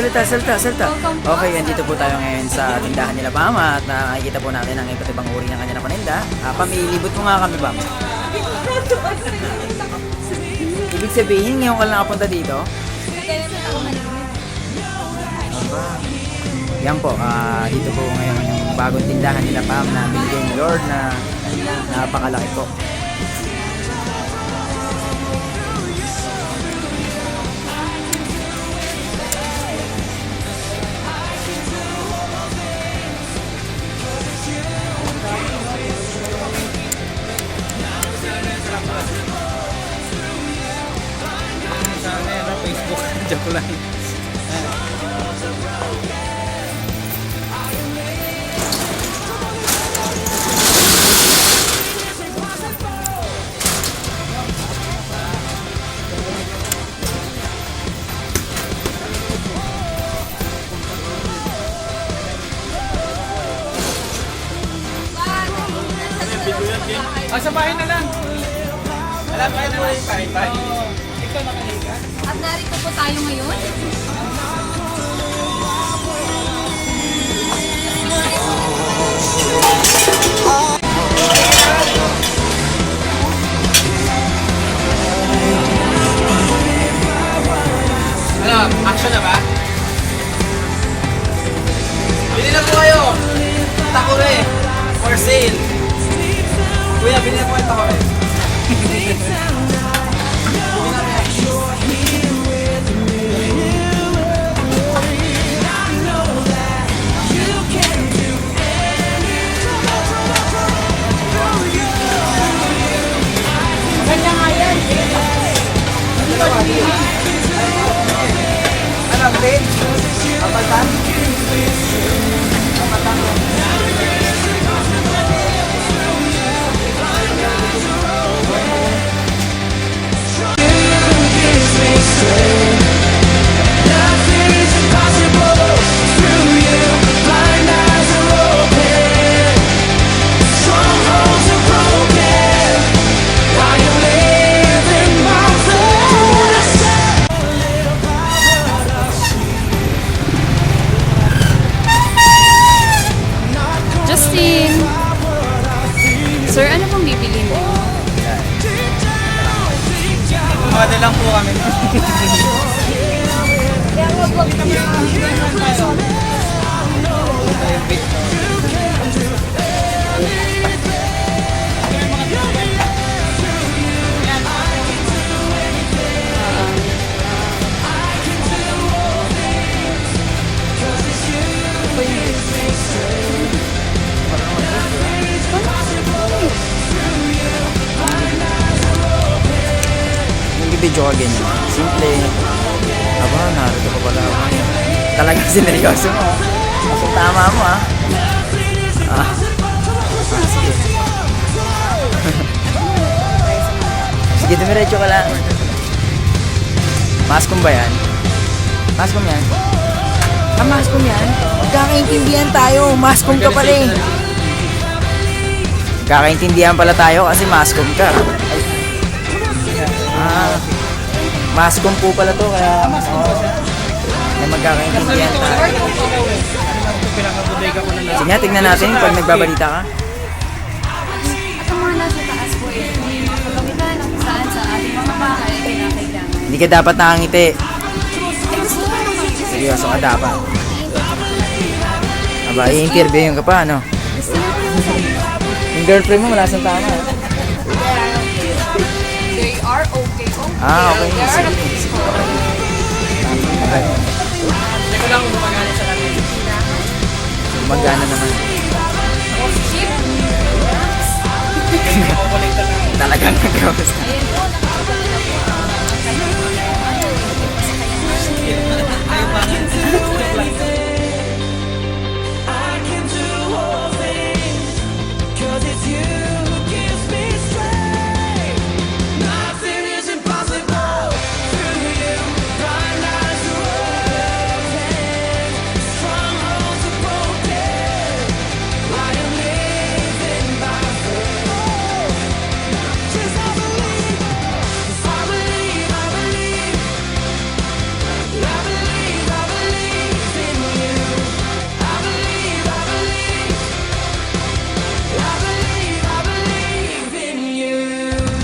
Salta. Okay, andito po tayo ngayon sa tindahan nila Mama at nakikita po natin ang iba't ibang uri ng kanyang paninda. Pamilibot mo nga kami, Bam. Ibig sabihin, ngayon ka lang nakapunta dito? Yan po, dito po ngayon yung bagong tindahan nila Pam na binigay ni Lord na napakalaki po. Facebook, joke lang. Sa bahay na lang. Alam, bahay na lang. Bahay. Ikaw nakaliga. At narito po tayo ngayon. Ano, action na ba? Bili na po kayo. Takore. For sale. Kuya, bili na po kayo takore. Ano, Pin? Kapatan? Justin! Sir, ano pong bibili mo? Kumada lang po kami. Yung video ka ganyan. Simple. Aba, narito pa pala ako ngayon. Talagang sineryoso mo. Kasi tama mo sige. Sige, dumiretso ka lang. Mascom ba yan? Mascom yan? Mascom yan? Magkakaintindihan tayo. Mascom ka pala eh. Magkakaintindihan pala tayo kasi mascom ka. Mascom po pala to kaya may magkakaintindihan tayo. Sige nga, tignan natin pag nagbabalita ka. At ang mga nasa taas po ay hindi makagamitan ng saan sa ating mga bahay ay kinakailangan. Hindi ka dapat nakangiti. Ay, gusto ko naman. Seryoso ka dapat. Aba, i-interviewin ka pa, ano? Yung girlfriend mo, wala siyang tama. They are okay. Okay. Sige. Okay. Teka lang kung gumagana sa kami. Magana naman. Cheap. Kukulit ka lang. Talagang nag-ghost.